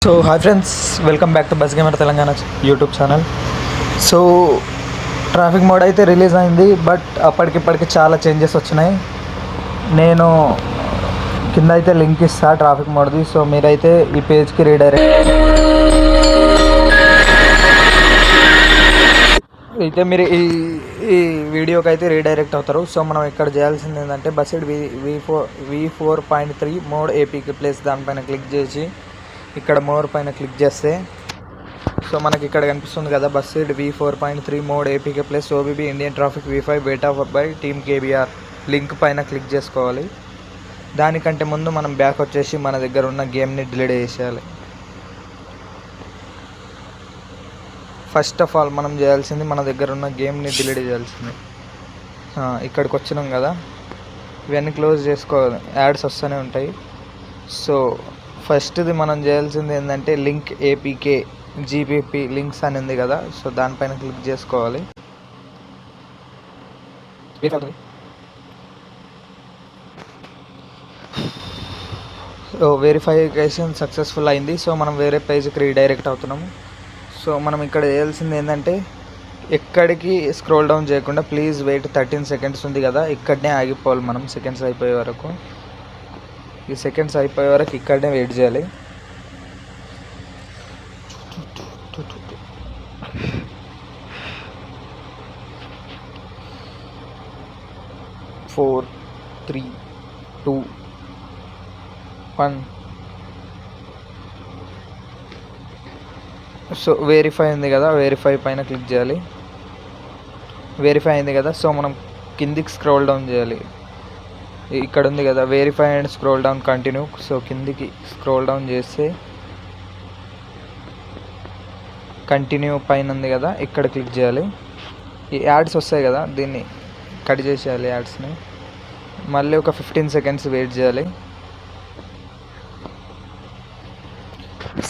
So hi friends, welcome back to bus gamer Telangana YouTube channel. So traffic mode అయితే release అయింది, but అప్పటికిప్పటికి చాలా changes వచ్చినాయి. నేను కింద అయితే లింక్ ఇస్తా ట్రాఫిక్ మోడ్ది. సో మీరైతే ఈ పేజ్కి రీడైరెక్ట్ అయితే మీరు ఈ వీడియోకి అయితే రీడైరెక్ట్ అవుతారు. సో మనం ఇక్కడ చేయాల్సింది ఏంటంటే బస్సెడ్ V4.3 మోడ్ ఏపీకి ప్లేస్ దానిపైన క్లిక్ చేసి ఇక్కడ మోర్ పైన క్లిక్ చేస్తే సో మనకి ఇక్కడ కనిపిస్తుంది కదా, బస్సెడ్ V4.3 mode APK plus OBB Indian traffic V5 beta by team KBR link పైన క్లిక్ చేసుకోవాలి. దానికంటే ముందు మనం బ్యాక్ వచ్చేసి మన దగ్గర ఉన్న గేమ్ని డిలీట్ చేసేయాలి. ఫస్ట్ ఆఫ్ ఆల్ మనం చేయాల్సింది మన దగ్గర ఉన్న గేమ్ని డిలీట్ చేయాల్సింది. ఇక్కడికి వచ్చినాం కదా, ఇవన్నీ క్లోజ్ చేసుకోవాలి, యాడ్స్ వస్తూనే ఉంటాయి. సో ఫస్ట్ది మనం చేయాల్సింది ఏంటంటే లింక్ ఏపీకే జీపీపీ లింక్స్ అని ఉంది కదా, సో దానిపైన క్లిక్ చేసుకోవాలి. సో వెరిఫికేషన్ సక్సెస్ఫుల్ అయింది. సో మనం వేరే పేజ్కి రీడైరెక్ట్ అవుతున్నాము. సో మనం ఇక్కడ చేయాల్సింది ఏంటంటే ఎక్కడికి స్క్రోల్ డౌన్ చేయకుండా ప్లీజ్ వెయిట్ 13 సెకండ్స్ ఉంది కదా, ఇక్కడనే ఆగిపోవాలి. మనం సెకండ్స్ అయిపోయే వరకు, ఈ సెకండ్స్ అయిపోయే వరకు ఇక్కడనే వెయిట్ చేయాలి. 4 3 2 1. సో వెరిఫై ఉంది కదా, వెరిఫై పైన క్లిక్ చేయాలి. వెరిఫై అయింది కదా, సో మనం కిందికి స్క్రోల్ డౌన్ చేయాలి. ఇక్కడ ఉంది కదా verify and scroll down continue. So కిందికి స్క్రోల్ డౌన్ చేస్తే కంటిన్యూ పైన ఉంది కదా, ఇక్కడ క్లిక్ చేయాలి. ఈ యాడ్స్ వస్తాయి కదా, దీన్ని కట్ చేసేయాలి యాడ్స్ని. మళ్ళీ ఒక 15 సెకండ్స్ వెయిట్ చేయాలి.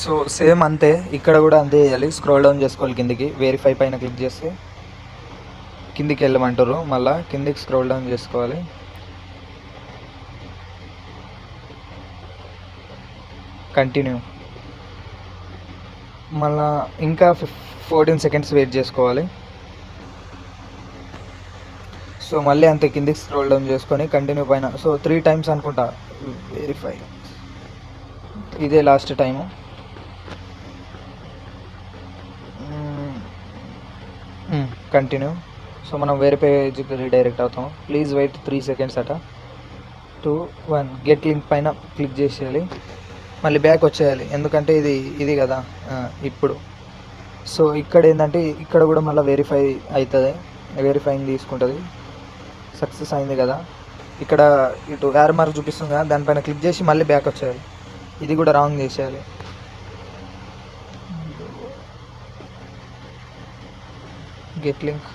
సో సేమ్ అంతే, ఇక్కడ కూడా అంతే చేయాలి. స్క్రోల్ డౌన్ చేసుకోవాలి కిందికి, వెరిఫై పైన క్లిక్ చేస్తే కిందికి వెళ్ళమంటారు. మళ్ళీ కిందికి స్క్రోల్ డౌన్ చేసుకోవాలి. కంటిన్యూ. మళ్ళా ఇంకా 14 సెకండ్స్ వెయిట్ చేసుకోవాలి. సో మళ్ళీ అంతే, కిందికి స్క్రోల్ డౌన్ చేసుకొని కంటిన్యూ పైన. సో 3 టైమ్స్ అనుకుంటా వెరిఫై, ఇదే లాస్ట్ టైము. కంటిన్యూ. సో మనం వేరే పేజ్కి రీడైరెక్ట్ అవుతాం. ప్లీజ్ వెయిట్ 3 సెకండ్స్ అట. 2 1 గెట్ లింక్ పైన క్లిక్ చేసేయాలి. మళ్ళీ బ్యాక్ వచ్చేయాలి, ఎందుకంటే ఇది కదా ఇప్పుడు. సో ఇక్కడ ఏంటంటే ఇక్కడ కూడా మళ్ళీ వెరిఫై అవుతుంది, వెరిఫైయింగ్ తీసుకుంటుంది. సక్సెస్ అయింది కదా, ఇక్కడ ఇటు యారో మార్క్ చూపిస్తుంది కదా, దానిపైన క్లిక్ చేసి మళ్ళీ బ్యాక్ వచ్చేయాలి. ఇది కూడా రాంగ్ చేసేయాలి. Get link.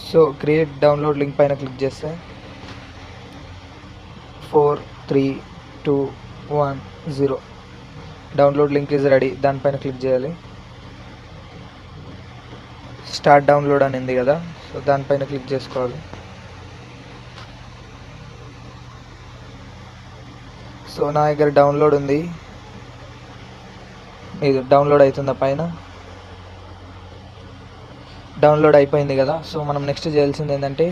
So create download link పైన క్లిక్ చేస్తే 4 3 2 1 0 డౌన్లోడ్ లింక్ ఈజ్ రెడీ. దానిపైన క్లిక్ చేయాలి. స్టార్ట్ డౌన్లోడ్ అని ఉంది కదా, సో దానిపైన క్లిక్ చేసుకోవాలి. సో నా దగ్గర డౌన్లోడ్ ఉంది, ఇది డౌన్లోడ్ అవుతుందా పైన. డౌన్లోడ్ అయిపోయింది కదా, సో మనం నెక్స్ట్ చేయాల్సింది ఏంటంటే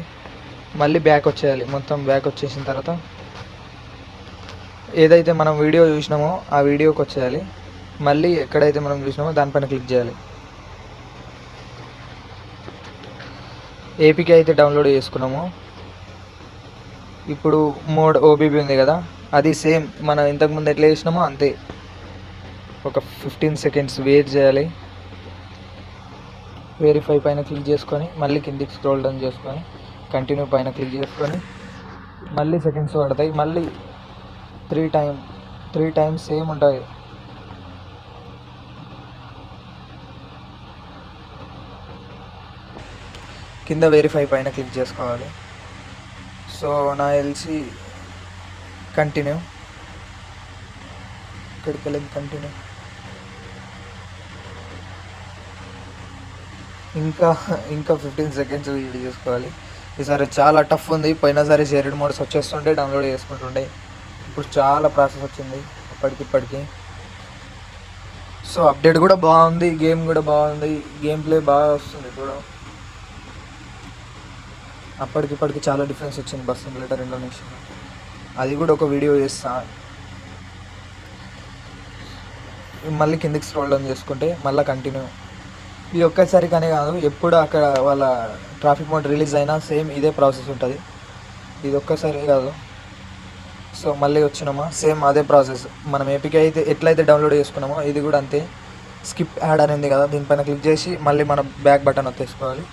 మళ్ళీ బ్యాక్ వచ్చేయాలి. మొత్తం బ్యాక్ వచ్చేసిన తర్వాత ఏదైతే మనం వీడియో చూసినామో ఆ వీడియోకి వచ్చేయాలి. మళ్ళీ ఎక్కడైతే మనం చూసినామో దానిపైన క్లిక్ చేయాలి. ఏపీకే అయితే డౌన్లోడ్ చేసుకున్నాము. ఇప్పుడు మోడ్ ఓబీబీ ఉంది కదా, అది సేమ్ మనం ఇంతకుముందు ఎట్లా చేసినామో అంతే. ఒక 15 సెకండ్స్ వెయిట్ చేయాలి. వెరిఫై పైన క్లిక్ చేసుకొని మళ్ళీ కిందికి స్క్రోల్ డౌన్ చేసుకొని కంటిన్యూ పైన క్లిక్ చేసుకొని మళ్ళీ సెకండ్స్ పడతాయి. మళ్ళీ 3 టైమ్స్ సేమ్ ఉంటుంది. కింద వెరిఫై పైన క్లిక్ చేసుకోవాలి. సో నా ఎల్సి కంటిన్యూ, ఇక్కడికి వెళ్ళి కంటిన్యూ. ఇంకా 15 సెకండ్స్ వెయిట్ చేసుకోవాలి. ఈసారి చాలా టఫ్ ఉంది. పోయినసారి షేర్డ్ మోడ్స్ వచ్చేస్తుంటే డౌన్లోడ్ చేసుకుంటుండే, ఇప్పుడు చాలా ప్రాసెస్ వచ్చింది అప్పటికిప్పటికి. సో అప్డేట్ కూడా బాగుంది, గేమ్ కూడా బాగుంది, గేమ్ ప్లే బాగా వస్తుంది కూడా. అప్పటికిప్పటికి చాలా డిఫరెన్స్ వచ్చింది బస్ సిమ్యులేటర్ ఇండోనేషియా. అది కూడా ఒక వీడియో చేస్తా. మళ్ళీ కిందికి స్క్రోల్ డౌన్ చేసుకుంటే మళ్ళీ కంటిన్యూ. ఇది ఒక్కసారి కానీ కాదు, ఎప్పుడు అక్కడ వాళ్ళ ట్రాఫిక్ మోడ్ రిలీజ్ అయినా సేమ్ ఇదే ప్రాసెస్ ఉంటుంది. ఇది ఒక్కసారి కాదు. సో మళ్ళీ వచ్చినామా, సేమ్ అదే ప్రాసెస్. మనం ఏపీకే అయితే ఎట్లయితే డౌన్లోడ్ చేసుకున్నామో ఇది కూడా అంతే. స్కిప్ యాడ్ అనేది కదా, దీనిపైన క్లిక్ చేసి మళ్ళీ మనం బ్యాక్ బటన్ వచ్చేసుకోవాలి.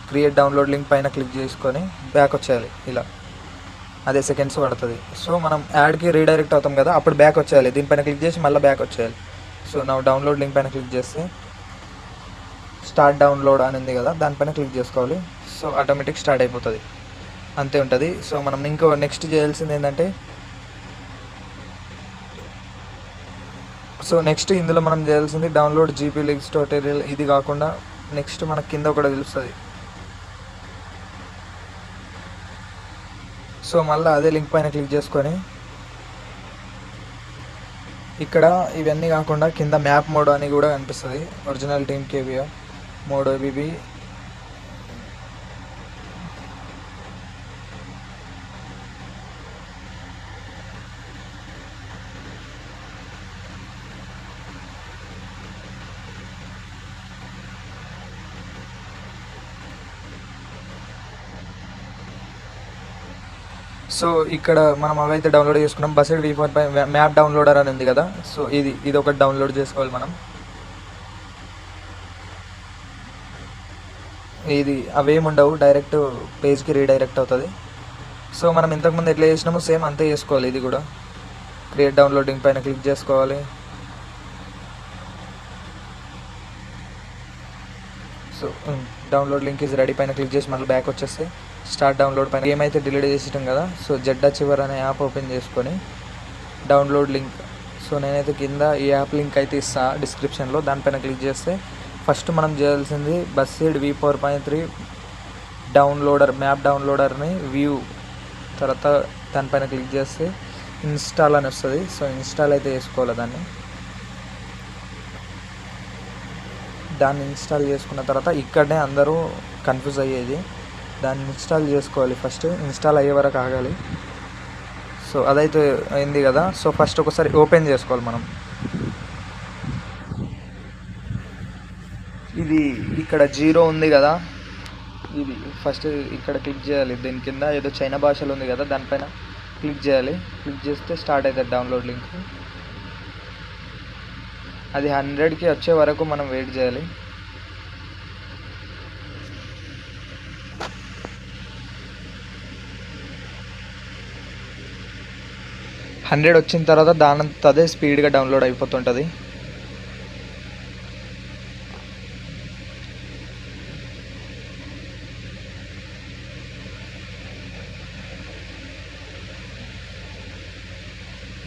క్రియేట్ డౌన్లోడ్ లింక్ పైన క్లిక్ చేసుకొని బ్యాక్ వచ్చేయాలి. ఇలా అదే సెకండ్స్ పడుతుంది. సో మనం యాడ్కి రీడైరెక్ట్ అవుతాం కదా, అప్పుడు బ్యాక్ వచ్చేయాలి. దీనిపైన క్లిక్ చేసి మళ్ళీ బ్యాక్ వచ్చేయాలి. సో నా డౌన్లోడ్ లింక్ పైన క్లిక్ చేస్తే స్టార్ట్ డౌన్లోడ్ అని ఉంది కదా, దానిపైన క్లిక్ చేసుకోవాలి. సో ఆటోమేటిక్ స్టార్ట్ అయిపోతుంది. అంతే ఉంటుంది. సో మనం ఇంకో నెక్స్ట్ చేయాల్సింది ఏంటంటే, సో నెక్స్ట్ ఇందులో మనం చేయాల్సింది డౌన్లోడ్ జీపీ లింక్స్ ట్యూటోరియల్. ఇది కాకుండా నెక్స్ట్ మనకి కింద ఒకటి తెలుస్తుంది. సో మళ్ళీ అదే లింక్ పైన క్లిక్ చేసుకొని ఇక్కడ ఇవన్నీ కాకుండా కింద మ్యాప్ మోడ్ అని కూడా కనిపిస్తుంది. Original team KBR mode ABB. So ఇక్కడ మనం అవైతే డౌన్లోడ్ చేసుకున్నాం. బస్సెడ్ V4 పై మ్యాప్ డౌన్లోడర్ అని ఉంది కదా, సో ఇది ఒకటి డౌన్లోడ్ చేసుకోవాలి మనం. ఇది అవేమి ఉండవు, డైరెక్ట్ పేజ్కి రీడైరెక్ట్ అవుతుంది. సో మనం ఇంతకుముందు ఎట్లా చేసినామో సేమ్ అంతే చేసుకోవాలి. ఇది కూడా క్రియేట్ డౌన్లోడింగ్ పైన క్లిక్ చేసుకోవాలి. So download link is ready పైన క్లిక్ చేసి మళ్ళీ బ్యాక్ వచ్చేస్తే స్టార్ట్ డౌన్లోడ్ పైన గేమ్ అయితే డిలీట్ చేసేటాం కదా, సో జెడ్డా చివర్ అనే యాప్ ఓపెన్ చేసుకొని డౌన్లోడ్ లింక్. సో నేనైతే కింద ఈ యాప్ లింక్ అయితే ఇస్తా డిస్క్రిప్షన్లో, దానిపైన క్లిక్ చేస్తే ఫస్ట్ మనం చేయాల్సింది బస్సెడ్ V4.3 డౌన్లోడర్ మ్యాప్ డౌన్లోడర్ని వ్యూ. తర్వాత దానిపైన క్లిక్ చేస్తే ఇన్స్టాల్ అని వస్తుంది. సో ఇన్స్టాల్ అయితే చేసుకోవాలి దాన్ని ఇన్స్టాల్ చేసుకున్న తర్వాత ఇక్కడనే అందరూ కన్ఫ్యూజ్ అయ్యేది, దాన్ని ఇన్స్టాల్ చేసుకోవాలి. ఫస్ట్ ఇన్స్టాల్ అయ్యే వరకు ఆగాలి. సో అదైతే అయింది కదా, సో ఫస్ట్ ఒకసారి ఓపెన్ చేసుకోవాలి మనం. ఇది ఇక్కడ 0 ఉంది కదా, ఇది ఫస్ట్ ఇక్కడ క్లిక్ చేయాలి. దీని కింద ఏదో చైనా భాషలో ఉంది కదా, దానిపైన క్లిక్ చేయాలి. క్లిక్ చేస్తే స్టార్ట్ అవుతుంది డౌన్లోడ్ లింక్. అది 100కి వచ్చే వరకు మనం వెయిట్ చేయాలి. హండ్రెడ్ వచ్చిన తర్వాత దానంత అదే స్పీడ్గా డౌన్లోడ్ అయిపోతుంటుంది.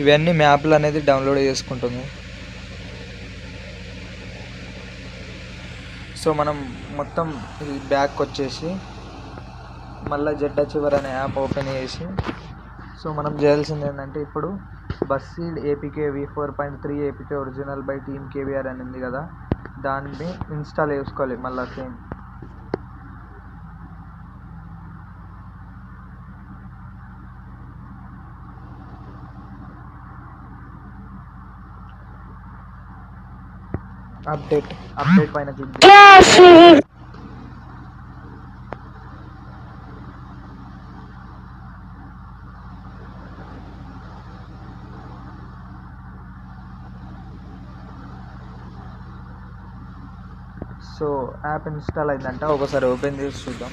ఇవన్నీ మ్యాప్లు అనేది డౌన్లోడ్ చేసుకుంటుంది. సో మనం మొత్తం బ్యాక్ వచ్చేసి మళ్ళీ జెడ్డా చివర్ అనే యాప్ ఓపెన్ చేసి, సో మనం చేయాల్సింది ఏంటంటే ఇప్పుడు BUSSID APK V4.3 APK original by team KBR అని ఉంది కదా, దాన్ని ఇన్స్టాల్ చేసుకోవాలి మళ్ళీ సేమ్. అప్డేట్ పైన క్లిక్ చేయాలి. సో యాప్ ఇన్స్టాల్ అయిందంట, ఒకసారి ఓపెన్ చేసి చూద్దాం.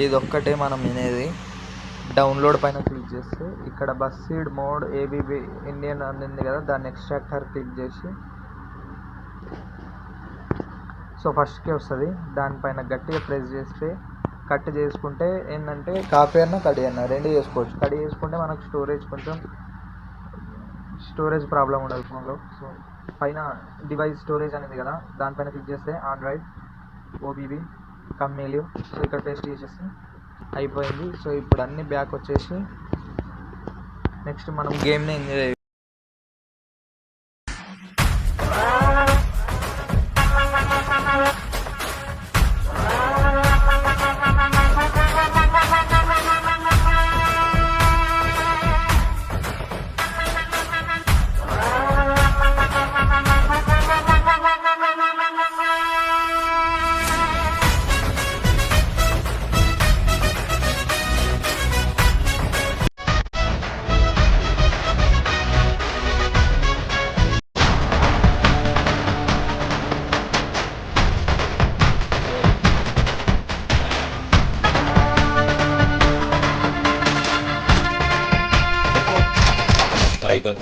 ఇది ఒక్కటే మనం వినేది. డౌన్లోడ్ పైన క్లిక్ చేస్తే ఇక్కడ బస్సీడ్ మోడ్ ఏబీబీ ఇండియన్ అని ఉంది కదా, దాన్ని ఎక్స్ట్రాక్టర్ క్లిక్ చేసి సో ఫస్ట్కే వస్తుంది. దానిపైన గట్టిగా ప్రెస్ చేస్తే కట్ చేసుకుంటే ఏంటంటే కాపీ అన్న కడి అన్న రెండు చేసుకోవచ్చు. కడి చేసుకుంటే మనకు స్టోరేజ్ ప్రాబ్లం ఉండదు ఫోన్లో. సో పైన డివైస్ స్టోరేజ్ అనేది కదా, దానిపైన క్లిక్ చేస్తే ఆండ్రాయిడ్ ఓబీబీ కమ్మేలియో. సో ఇక్కడ పేస్ట్ చేసేసి అయిపోయింది. సో ఇప్పుడు అన్నీ బ్యాక్ వచ్చేసి నెక్స్ట్ మనం గేమ్ని ఎంజాయ్ Tiger.